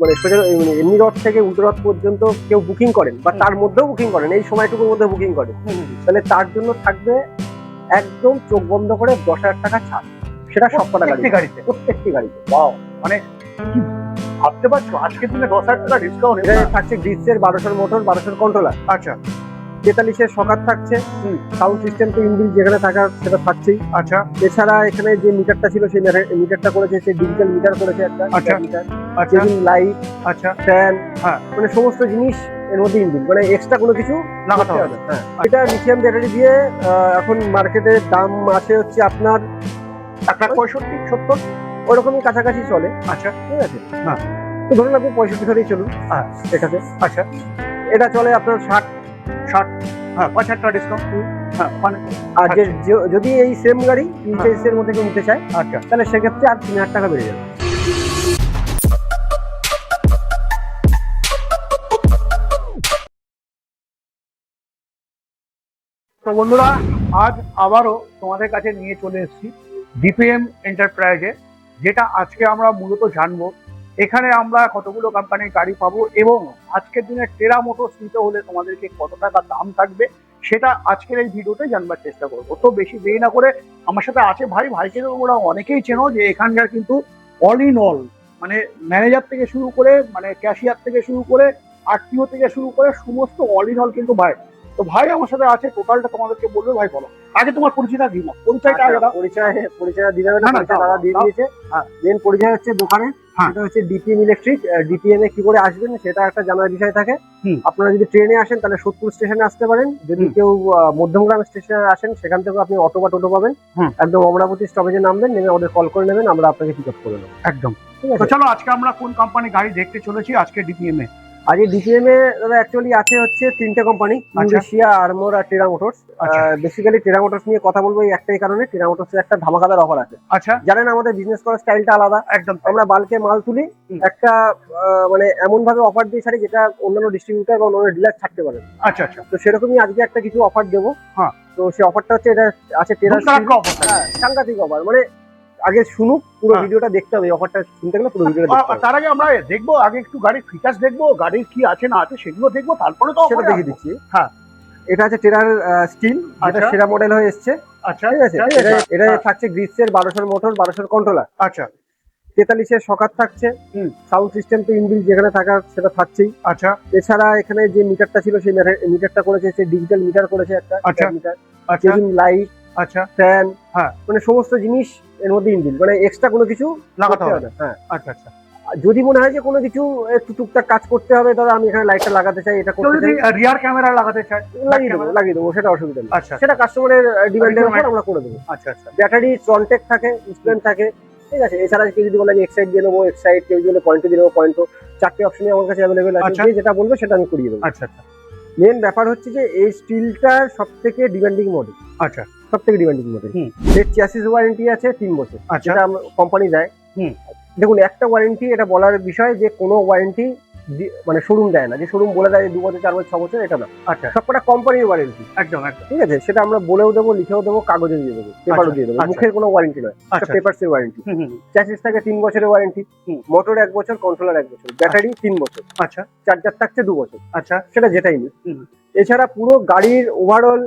মানে সোজা এমনি রথ থেকে উল্টো রথ পর্যন্ত কেউ বুকিং করেন বা তার মধ্যেও বুকিং করেন, এই সময়টুকুর মধ্যে বুকিং করেন, তাহলে তার জন্য থাকবে একদম চোখ বন্ধ করে 10,000 টাকা ছাড়। সেটা সবকটা গাড়িতে, প্রত্যেকটি গাড়িতে। ওয়াও, মানে কি ভাবতে পারছো আজকের দিনে 10,000 টাকা ডিসকাউন্ট। এটা থাকছে গ্রিসের 1200 মোটর, 1200 কন্ট্রোলার। আচ্ছা, 43-এর সকার থাকছে, সাউন্ড সিস্টেম তো ইনবিল্ট যেখানে থাকার সেটা থাকছেই। আচ্ছা, এছাড়া এখানে যে মিটারটা ছিল সেই মিটারটা করেছে, সেই ডিজিটাল মিটার করেছে একটা মিটার, আচ্ছা, লাইট, আচ্ছা, ফ্যান, হ্যাঁ, মানে সমস্ত জিনিস এর মধ্যে ইনবিল্ট, মানে এক্সট্রা কোনো কিছু লাগাতে হবে। হ্যাঁ, এটা লিথিয়াম ব্যাটারি দিয়ে এখন মার্কেটের দাম আছে হচ্ছে আপনার 65-70 ওরকমই কাছাকাছি চলে। আচ্ছা, ঠিক আছে, হ্যাঁ, তো ধরুন আপনি 65 ধরেই চলুন। হ্যাঁ, এটাতে আচ্ছা, এটা চলে আপনার 60, হ্যাঁ, 5,000 টাকা ডিসকাউন্ট। হ্যাঁ, মানে আর যদি এই সেম গাড়ি 23 এর মধ্যে কেউ নিতে চায়, আচ্ছা, তাহলে সেক্ষেত্রে আর 3,000 টাকা বেড়ে যাবে। তো বন্ধুরা, আজ আবারও তোমাদের কাছে নিয়ে চলে এসেছি ডিপিএম এন্টারপ্রাইজে, যেটা আজকে আমরা মূলত জানবো এখানে আমরা কতগুলো কোম্পানির গাড়ি পাবো এবং আজকের দিনে টেরা মোটরস নিতে হলে তোমাদেরকে কত টাকা দাম থাকবে সেটা আজকের এই ভিডিওতে জানবার চেষ্টা করবো। তো বেশি দেরি না করে আমার সাথে আছে ভাইকে তো ওরা অনেকেই চেনো, যে এখানকার কিন্তু অল ইন অল, মানে ম্যানেজার থেকে শুরু করে, মানে ক্যাশিয়ার থেকে শুরু করে, আরটিও থেকে শুরু করে সমস্ত অল ইন অল কিন্তু ভাই। তো ভাই আমার সাথে আছে, টোটালটা তোমাদেরকে বলবে। ভাই বলো, আগে তোমার পরিচয়টা দিই না, পরিচয়টা আগে দাও। পরিচয় দিতে হবে না, তারা দিয়ে দিয়েছে। মেন পরিচয় হচ্ছে দোকানের, সেটা হচ্ছে ডিপিএম ইলেকট্রিক। ডিপিএম এ কি করে আসবেন সেটা একটা জানার বিষয় থাকে। আপনারা যদি ট্রেনে আসেন তাহলে সোদপুর স্টেশনে আসতে পারেন, যদি কেউ মধ্যমগ্রাম স্টেশনে আসেন সেখান থেকে আপনি অটো বা টোটো পাবেন, একদম অমরাবতী স্টপেজে নামবেন, নেমে আমাদের কল করে নেবেন, আমরা আপনাকে পিক আপ করে নেবো। একদম। তো চলো আজকে আমরা কোন কোম্পানি গাড়ি দেখতে চলেছি আজকে ডিপিএম এ? আজকে ডিপিএম এ অ্যাকচুয়ালি আছে হচ্ছে 3টে কোম্পানি, ইউরেশিয়া, আর্মোর আর টেরা মোটরস। বেসিক্যালি টেরা মোটরস নিয়ে কথা বলবো এই একটাই কারণে, টেরা মোটরস এর একটা ধামাকাদার অফার আছে। আচ্ছা, জানেন আমাদের বিজনেস করার স্টাইলটা আলাদা, একদম। আমরা বাল্কে মাল তুলি, একটা মানে এমন ভাবে অফার দিয়ে ছাড়ি যেটা অন্যান্য ডিস্ট্রিবিউটর এবং অন্যান্য ডিলার থাকতে পারে। আচ্ছা, আচ্ছা, তো সেরকমই আজকে একটা কিছু অফার দেবো। হ্যাঁ, তো সেই অফারটা হচ্ছে, এটা আছে টেরা সাংঘাতিক অফার, মানে আগে শুনুক, পুরো ভিডিওটা দেখতে হবে। অফারটা শুনতে গেলে পুরো ভিডিওটা দেখতে হবে। তার আগে আমরা দেখবো, আগে একটু গাড়ির ফিচার্স দেখবো, গাড়ির কি আছে না আছে সেগুলো দেখবো, তারপরে তো সেটা দেখে দিচ্ছি। হ্যাঁ, এটা আছে টেরার স্টিল, যেটা সেরা মডেল হয়ে এসছে। আচ্ছা, ঠিক আছে, এটা থাকছে গ্রিসের 1200 মোটর, 1200 কন্ট্রোলার। আচ্ছা, 43-এর সকার থাকছে, সাউন্ড সিস্টেম তো ইনবিল্ট যেখানে থাকার সেটা থাকছেই। আচ্ছা, এছাড়া এখানে যে মিটারটা ছিল সেই মিটারটা করেছে, সেই ডিজিটাল মিটার করেছে একটা মিটার, আচ্ছা, লাইট, আচ্ছা, ফ্যান, হ্যাঁ, মানে সমস্ত জিনিস এর মধ্যে ইনবিল্ট, মানে এক্সট্রা কোনো কিছু লাগাতে হবে না। হ্যাঁ, আচ্ছা, আচ্ছা। যদি মনে হয় যে কোনো কিছু একটু টুকটাক কাজ করতে হবে, ধরো আমি এখানে লাইটটা লাগাতে চাই, এটা করতে চাই, রিয়ার ক্যামেরা লাগাতে চাই, লাগিয়ে দেবো, সেটা অসুবিধা নেই। আচ্ছা, সেটা কাস্টমারের ডিমান্ডের উপর আমরা করে দেবো। আচ্ছা, আচ্ছা। ব্যাটারি ট্রনটেক থাকে, ইনস্ট্যান্ট থাকে। ঠিক আছে, এছাড়া কেউ যদি বলে আমি এক্সাইড দিয়ে নেবো এক্সাইড, কেউ যদি বলে পয়েন্ট দিয়ে নেবো পয়েন্ট, 4টে অপশনই আমার কাছে অ্যাভেলেবেল আছে। যে যেটা বলবে সেটা আমি করিয়ে দেবো। আচ্ছা, আচ্ছা। মেন ব্যাপার হচ্ছে যে এই স্টিলটার সব থেকে ডিমান্ডিং মডেল। আচ্ছা, সব থেকে ডিমান্ডিং মডেল। এর চ্যাসিস ওয়ারেন্টি আছে 3 বছর, যেটা কোম্পানি দেয়। দেখুন, একটা ওয়ারেন্টি, এটা বলার বিষয় যে কোনো ওয়ারেন্টি মানে শোরুম দেয় না, যে শোরুম বলে দেয় 2 বছর 4 বছর 6 বছর, এটা না। আচ্ছা, সবকটা কোম্পানির ওয়ারেন্টি। একদম, একদম। ঠিক আছে, সেটা আমরা বলেও দেবো, লিখেও দেবো, কাগজে দিয়ে দেবো, পেপারও দিয়ে দেবো। মুখের কোনো ওয়ারেন্টি নয়, পেপারসের ওয়ারেন্টি। চ্যাসিস থাকে 3 বছরের ওয়ারেন্টি, মোটর 1 বছর, কন্ট্রোলার 1 বছর, ব্যাটারি 3 বছর, আচ্ছা, চার্জার থাকছে 2 বছর। আচ্ছা, সেটা যেটাই নেই। এছাড়া পুরো গাড়ির ওভারঅল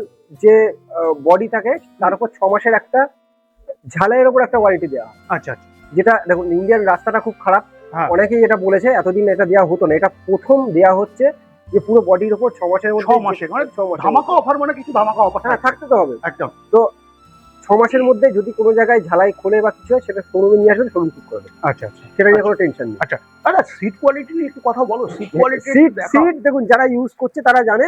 যে বডি থাকে তার উপর 6 মাসের একটা ঝালাইয়ের উপর একটা ওয়ারেন্টি দেওয়া। আচ্ছা, যেটা দেখুন, ইন্ডিয়ান রাস্তাটা খুব খারাপ, অনেকেই এটা বলেছে এতদিন এটা দেওয়া হতো না, এটা প্রথম দেওয়া হচ্ছে যে পুরো বডির উপর 6 মাসের মধ্যে, 6 মাসে মানে ধামাকা অফার, মানে কিছু ধামাকা অফার। হ্যাঁ, থাকতে তো হবে একদম। তো 6 মাসের মধ্যে যদি কোনো জায়গায় ঝালাই খোলে বা কিছু হয়, সেটা শোরুমে নিয়ে আসবেন, শোরুম ঠিক করবে। আচ্ছা, আচ্ছা, সেটা নিয়ে কোনো টেনশন নেই। আচ্ছা, আচ্ছা, সিট কোয়ালিটি নিয়ে একটু কথা বলো। সিট কোয়ালিটি, সিট দেখুন, যারা ইউজ করছে তারা জানে।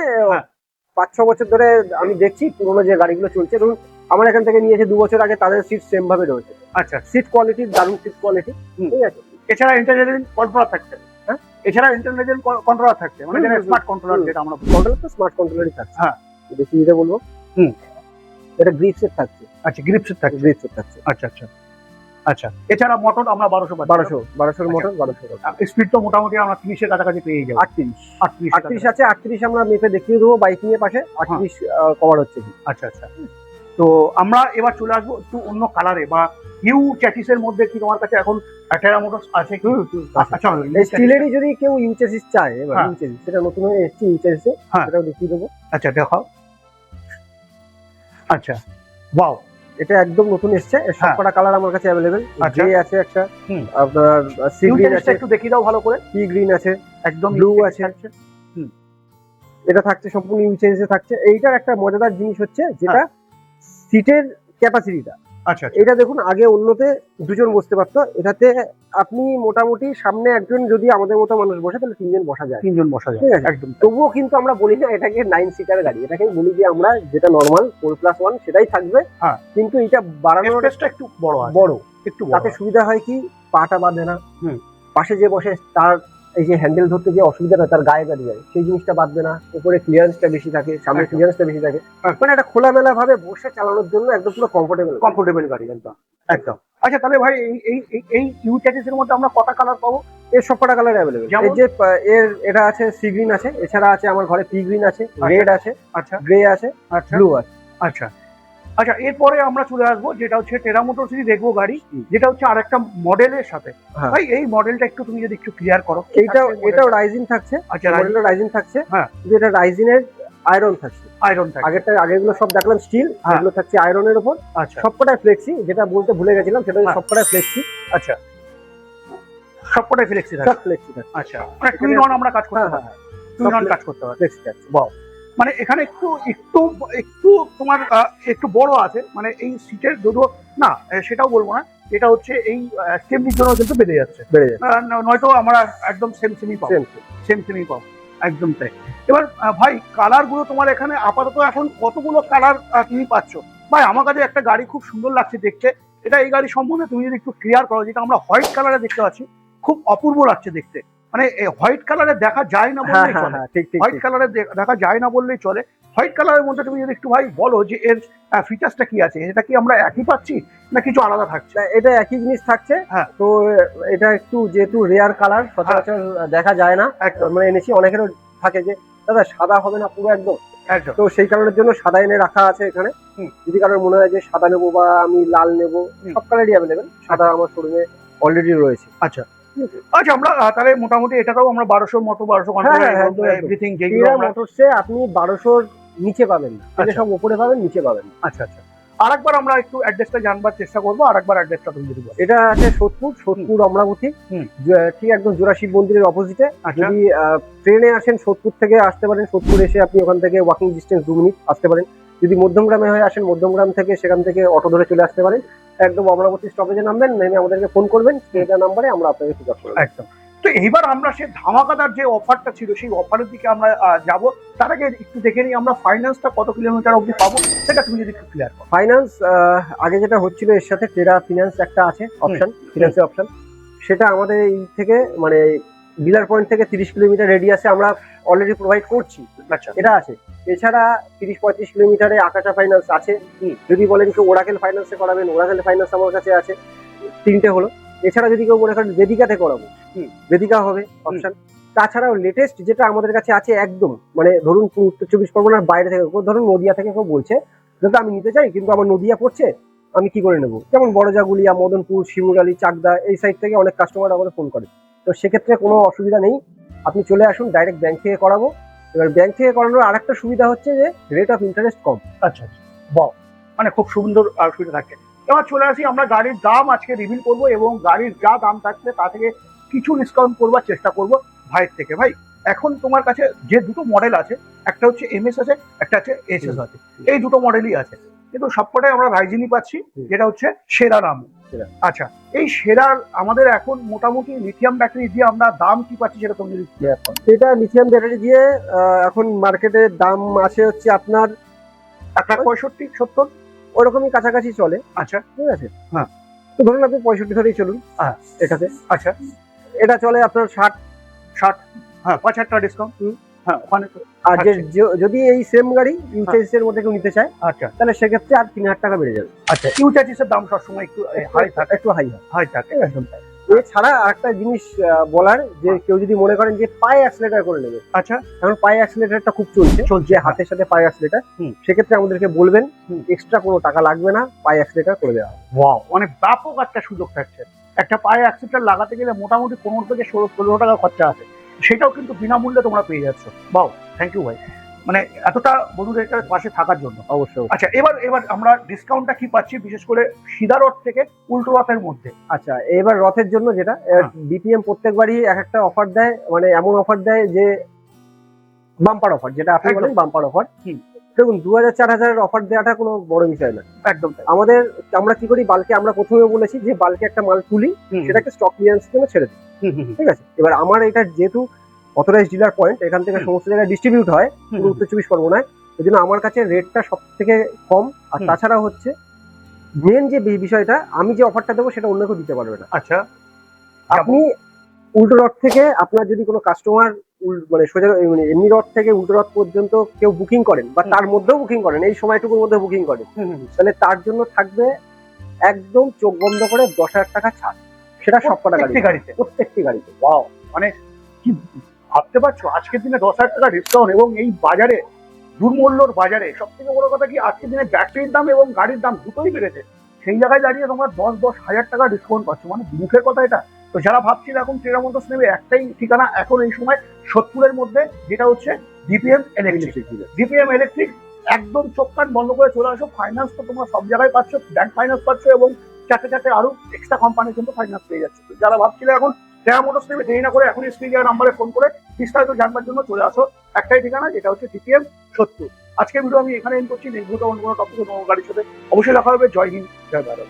5-6 বছর ধরে আমি দেখছি পুরোনো যে গাড়িগুলো চলছে, ধরুন আমার এখান থেকে নিয়েছে 2 বছর আগে, তাদের সিট সেম ভাবে রয়েছে। আচ্ছা, সিট কোয়ালিটি দারুণ, সিট কোয়ালিটি। ঠিক আছে, এছাড়া ইন্টেলিজেন্ট কন্ট্রোলার থাকছে। হ্যাঁ, এছাড়া ইন্টেলিজেন্ট কন্ট্রোলার থাকছে, মানে যেটা স্মার্ট কন্ট্রোলার, যেটা আমরা কন্ট্রোলার তো স্মার্ট কন্ট্রোলারই থাকছে। হ্যাঁ, বেশি দিতে বলবো। এটা গ্রিপসের থাকছে। আচ্ছা, গ্রিপসের থাকছে, গ্রিপসের থাকছে। আচ্ছা, আচ্ছা, আচ্ছা। এছাড়া মোটর আমরা 1200 মোটর, 1200। স্পিড তো মোটামুটি আমরা 30-এর কাছাকাছি পেয়ে যাবো। 38 আছে। 38 আমরা মেপে দেখিয়ে দেবো বাইকিং এর পাশে, 38 কভার হচ্ছে। আচ্ছা, আচ্ছা। তো আমরা এবার চলে আসবো একটু অন্য কালারে বা হিউ চ্যাটিসের মধ্যে কি তোমার কাছে এখন টেরা মোটরস আছে কি? আচ্ছা স্টিলেরই যদি কেউ ইউচেসিস চায়, এবার হ্যাঁ। ইউচেসিস সেটা নতুন হয়ে এসেছে ইউচেসিসে, হ্যাঁ। সেটাও দেখিয়ে দেবো। আচ্ছা দেখাও। আচ্ছা ওয়াও, এটা একদম নতুন এসেছে, এর সবকটা কালার আমার কাছে অ্যাভেলেবেল। আচ্ছা। গ্রে আছে একটা, হুম। আপনার সি গ্রিন আছে, একটু দেখিয়ে দাও ভালো করে। সি গ্রিন আছে, একদম ব্লু আছে। হুম। এটা থাকছে সম্পূর্ণ ইউচেসিসে থাকছে। এইটার একটা মজাদার জিনিস হচ্ছে যেটা সিটের ক্যাপাসিটিটা। আচ্ছা এটা দেখুন, আগে অন্যতে দুজন বসতে পারতো, এটাতে আপনি মোটামুটি সামনে একজন যদি আমাদের মতো মানুষ বসে তাহলে তিনজন বসা যায়, তিনজন বসা যায় ঠিক আছে? একদম। তবুও কিন্তু আমরা বলি না এটাকে 9 সিটার গাড়ি, এটাকে বলি যে আমরা যেটা নরমাল 4+1 সেটাই থাকবে। হ্যাঁ। কিন্তু এটা বাড়ানোর স্পেসটা একটু বড় আছে, বড়, একটু বড় তাতে সুবিধা হয় কি পাটা বাঁধে না। হুম। পাশে যে বসে তার এই যে হ্যান্ডেল ধরতে যে অসুবিধাটা তার গায়ে বেঁধে যায়, সেই জিনিসটা বাঁধবে না। উপরে ক্লিয়ারেন্সটা বেশি থাকে, সামনে একদম। ক্লিয়ারেন্সটা বেশি থাকে, একদম। মানে একটা খোলামেলা ভাবে বসে চালানোর জন্য একদম পুরো কমফোর্টেবল গাড়ি একদম একদম। আচ্ছা তাহলে ভাই এই ইউ চ্যাটিসের মধ্যে আমরা কটা কালার পাবো? এর সবকটা কালার অ্যাভেলেবেল। যেমন? এর যে এটা আছে সি গ্রিন আছে, এছাড়া আছে আমার ঘরে পি গ্রিন আছে, রেড আছে, আচ্ছা গ্রে আছে, আচ্ছা ব্লু আছে। আচ্ছা আচ্ছা, এরপরে আমরা চলে আসবো যেটা হচ্ছে টেরা মোটরসই দেখবো গাড়ি, যেটা হচ্ছে আরেকটা মডেলের সাথে। হ্যাঁ। ভাই এই মডেলটা একটু তুমি যদি একটু ক্লিয়ার করো। এটাও রাইজিন থাকছে, আচ্ছা মডেলটা রাইজিন থাকছে। হ্যাঁ। কিন্তু এটা রাইজিনের আয়রন থাকছে। আয়রন থাকে। আগেগুলো সব দেখলাম স্টিল, হ্যাঁ। এগুলো থাকছে আয়রনের উপর। আচ্ছা সবকটাই ফ্লেক্সি, যেটা বলতে ভুলে গেছিলাম সেটা হ্যাঁ। সবকটাই ফ্লেক্সি। আচ্ছা, সবকটাই ফ্লেক্সি সব থাকে। ফ্লেক্সি থাকছে। আচ্ছা, মানে টু ইন ওয়ান আমরা কাজ করতে পারি। টু ইন ওয়ান কাজ করতে পারি। ফ্লেক্সি থাকছে। মানে এখানে একটু একটু একটু তোমার একটু বড় আছে, মানে এই সিটের যদিও না সেটাও বলবো না, এটা হচ্ছে এই স্টেমনির জন্য কিন্তু বেড়ে যাচ্ছে, বেড়ে যাচ্ছে। নয়তো আমরা একদম সেমই পাবো, Same. সেমই পাবো একদম তাই। এবার ভাই কালার গুলো তোমার এখানে আপাতত এখন কতগুলো কালার তুমি পাচ্ছ? ভাই আমার কাছে একটা গাড়ি খুব সুন্দর লাগছে দেখতে, এটা এই গাড়ি সম্বন্ধে তুমি যদি একটু ক্লিয়ার করো। যেটা আমরা হোয়াইট কালারে দেখতে পাচ্ছি, খুব অপূর্ব লাগছে দেখতে, মানে হোয়াইট কালারে দেখা যায় না বললেই চলে। ঠিক ঠিক হোয়াইট কালারে দেখা যায় না বললেই চলে। হোয়াইট কালারের মধ্যে তুমি যদি একটু ভাই বলো যে এর ফিচার্সটা কি আছে, এটা কি আমরা একই পাচ্ছি না কিছু আলাদা থাকছে? এটা একই জিনিস থাকছে। হ্যাঁ। তো এটা একটু যেহেতু রেয়ার কালার, সচরাচর দেখা যায় না, মানে এনেছি। অনেকেরও থাকে যে দাদা সাদা হবে না পুরো একদম, একদম। তো সেই কারণের জন্য সাদা এনে রাখা আছে এখানে। যদি কারোর মনে হয় যে সাদা নেবো বা আমি লাল নেবো, সব কালারই অ্যাভেলেবেল। সাদা আমার শোরুমে অলরেডি রয়েছে। আচ্ছা আচ্ছা, আমরা তাহলে মোটামুটি এটাকেও আমরা 1200 মোটো 1200 এভরিথিং যেগুলো মোটরসে আপনি 1200 নিচে পাবেন না, সব উপরে পাবেন, নিচে পাবেন। আচ্ছা আচ্ছা, আরেকবার আমরা একটু অ্যাড্রেসটা জানবার চেষ্টা করবো, আরেকবার অ্যাড্রেসটা তুমি যদি বলো। এটা আছে সোদপুর অমরাবতী, ঠিক একদম জোড়াশিব মন্দিরের অপোজিটে। যদি ট্রেনে আসেন সোদপুর থেকে আসতে পারেন, সোদপুর এসে আপনি ওখান থেকে ওয়াকিং ডিস্টেন্স 2 মিনিট আসতে পারেন। যদি মধ্যমগ্রামে হয়ে আসেন, মধ্যমগ্রাম থেকে সেখান থেকে অটো ধরে চলে আসতে পারেন। একদম অমরাবতী স্টপেজে নামবেন, নেমে আমাদেরকে ফোন করবেন, সেটা নাম্বারে আমরা আপনাকে পিক আপ করব। একদম। তো এইবার আমরা সেই ধামাকাদার যে অফারটা ছিল সেই অফারের দিকে আমরা যাব। তার আগে একটু দেখে নিই আমরা ফাইন্যান্সটা কত কিলোমিটার অবধি পাবো, সেটা তুমি যদি একটু ক্লিয়ার করো। ফাইন্যান্স আগে যেটা হচ্ছিল, এর সাথে টেরা ফিনান্স একটা আছে অপশন, ফিনান্সের অপশন। সেটা আমাদের এই থেকে মানে ডিলার পয়েন্ট থেকে 30 কিলোমিটার রেডিয়াসে আমরা অলরেডি প্রোভাইড করছি। আচ্ছা, এটা আছে। এছাড়া 30-35 কিলোমিটারে আকাশা ফাইন্যান্স আছে। যদি বলেন কেউ ওরাকেল ফাইন্যান্সে করাবেন, ওরাকেল ফাইন্যান্স আমার কাছে আছে। 3টে হলো। এছাড়া যদি কেউ মনে করেন বেদিকাতে করাবো, বেদিকা হবে অপশন। তাছাড়াও লেটেস্ট যেটা আমাদের কাছে আছে একদম, মানে ধরুন উত্তর 24 পরগনার বাইরে থেকে, ধরুন নদিয়া থেকে কেউ বলছে যেটা আমি নিতে চাই কিন্তু আমার নদিয়া পড়ছে, আমি কি করে নেবো? যেমন বড়জাগুলিয়া, মদনপুর, শিমুরালি, চাকদা, এই সাইড থেকে অনেক কাস্টমার আমাদের ফোন করে। তো সেক্ষেত্রে কোনো অসুবিধা নেই, আপনি চলে আসুন, ডাইরেক্ট ব্যাংক থেকে করাবো। এবার ব্যাংক থেকে করানোর আরেকটা সুবিধা হচ্ছে যে রেট অফ ইন্টারেস্ট কম। আচ্ছা আচ্ছা, বাহ, মানে খুব সুন্দর সুবিধা থাকে। এবার চলে আসি আমরা গাড়ির দাম আজকে রিভিল করব, এবং গাড়ির যা দাম থাকবে তা থেকে কিছু ডিসকাউন্ট করবার চেষ্টা করব ভাইয়ের থেকে। ভাই এখন তোমার কাছে যে দুটো মডেল আছে, একটা হচ্ছে এমএস আছে, একটা হচ্ছে এসএস আছে, এই দুটো মডেলই আছে, কিন্তু সবকটাই আমরা রাইজিনই পাচ্ছি, যেটা হচ্ছে সেরা নাম। আচ্ছা, এই সেরার আমাদের এখন মোটামুটি লিথিয়াম ব্যাটারি দিয়ে আমরা দাম কি পাচ্ছি সেটা তুমি যদি ক্লিয়ার করো। সেটা লিথিয়াম ব্যাটারি দিয়ে এখন মার্কেটে দাম আছে হচ্ছে আপনার 165-70 ওরকমই কাছাকাছি চলে। আচ্ছা, ঠিক আছে। হ্যাঁ, তো ধরুন আপনি 65 ধরেই চলুন। হ্যাঁ, এটাতে আচ্ছা, এটা চলে আপনার 60। হ্যাঁ, 5,000 টাকা ডিসকাউন্ট। হ্যাঁ, ওখানে আর যদি এই সেম গাড়ি ইউচেসিস এর মধ্যে কেউ নিতে চায়, আচ্ছা, তাহলে সেক্ষেত্রে আর 3,000 টাকা বেড়ে যাবে। আচ্ছা, ইউচেসিস এর দাম সবসময় একটু হাই থাকে, একটু হাই থাকে একদম। এছাড়া আরেকটা জিনিস বলার, যে কেউ যদি মনে করেন যে পায়ে অ্যাক্সিলারেটর করে নেবে, আচ্ছা, কারণ পায়ে অ্যাক্সিলারেটরটা খুব চলছে, যে হাতের সাথে পায়ে অ্যাক্সিলারেটর, সেক্ষেত্রে আমাদেরকে বলবেন, এক্সট্রা কোনো টাকা লাগবে না, পায়ে অ্যাক্সিলারেটর করে দেওয়া হবে। ওয়াও, মানে ব্যাপক একটা সুযোগ থাকছে। একটা পায়ে অ্যাক্সিলারেটর লাগাতে গেলে মোটামুটি 15 থেকে 16 টাকা খরচা আছে, সেটাও কিন্তু বিনামূল্যে তোমরা পেয়ে যাচ্ছ। বাও, থ্যাংক ইউ ভাই, মানে এতটা বন্ধুদের পাশে থাকার জন্য। অবশ্যই। আচ্ছা, এবার আমরা ডিসকাউন্টটা কি পাচ্ছি, বিশেষ করে সিধা রথ থেকে উল্টো রথের মধ্যে? আচ্ছা, এবার রথের জন্য যেটা ডিপিএম প্রত্যেকবারই এক একটা অফার দেয়, মানে এমন অফার দেয় যে বাম্পার অফার, যেটা আপনি বলেন বাম্পার অফার। দেখুন, 2000-4000 অফার দেওয়াটা কোনো বড় বিষয় না। একদম। আমরা কি করি, বালকে আমরা প্রথমে বলেছি যে বালকে একটা মাল তুলি, সেটাকে স্টক ক্লিয়ারেন্সের জন্য ছেড়ে দিই, ঠিক আছে। এবার আমার এটা যেহেতু অথরাইজড ডিলার পয়েন্ট, এখান থেকে সমস্ত জায়গায় ডিস্ট্রিবিউট হয় পুরো উত্তর 24 পরগনায়, এই জন্য আমার কাছে রেটটা সব থেকে কম। আর তাছাড়া হচ্ছে মেন যে বিষয়টা, আমি যে অফারটা দেবো সেটা অন্য কেউ দিতে পারবে না। আচ্ছা, আপনি উল্টো রথ থেকে আপনার যদি কোনো কাস্টমার মানে সোজা মানে এমনি রথ থেকে উল্টো রথ পর্যন্ত কেউ বুকিং করেন, বা তার মধ্যেও বুকিং করেন, এই সময়টুকুর মধ্যে বুকিং করেন, তাহলে তার জন্য থাকবে একদম চোখ বন্ধ করে 10,000 টাকা ছাড়। সেটা সবকটা গাড়িতে, প্রত্যেকটি গাড়িতে। ওয়াও, মানে কি ভাবতে পারছো, আজকের দিনে 10,000 টাকা ডিসকাউন্ট, এবং এই বাজারে দুর্মূল্যর বাজারে সব থেকে বড় কথা কি, আজকের দিনে ব্যাটারির দাম এবং গাড়ির দাম দুটোই বেড়েছে, সেই জায়গায় দাঁড়িয়ে তোমরা 10,000 টাকা ডিসকাউন্ট পাচ্ছ, মানে মুখের কথা এটা। তো যারা ভাবছিল এখন টেরা মোটরস নেবে, একটাই ঠিকানা এখন এই সময় সোদপুরের মধ্যে, যেটা হচ্ছে ডিপিএম ইলেকট্রিক। ডিপিএম ইলেকট্রিক একদম চোখ কান বন্ধ করে চলে আসো। ফাইন্যান্স তো তোমরা সব জায়গায় পাচ্ছ, ব্যাংক ফাইন্যান্স পাচ্ছ, এবং চারটে আরো এক্সট্রা কোম্পানি কিন্তু ফাইন্যান্স পেয়ে যাচ্ছে। তো যারা ভাবছিল এখন টেরা মোটরস নেবে, দেরি না করে এখনই স্ক্রিন দেওয়া নাম্বারে ফোন করে বিস্তারিত জানবার জন্য চলে আসো একটাই ঠিকানা, যেটা হচ্ছে ডিপিএম সোদপুর। আজকের ভিডিও আমি এখানে এন্ড করছি। নেক্সট ভিডিও অন্য কোনো টপিকে গাড়ির সাথে অবশ্যই দেখা হবে। জয় হিন্দ, জয় ভারত।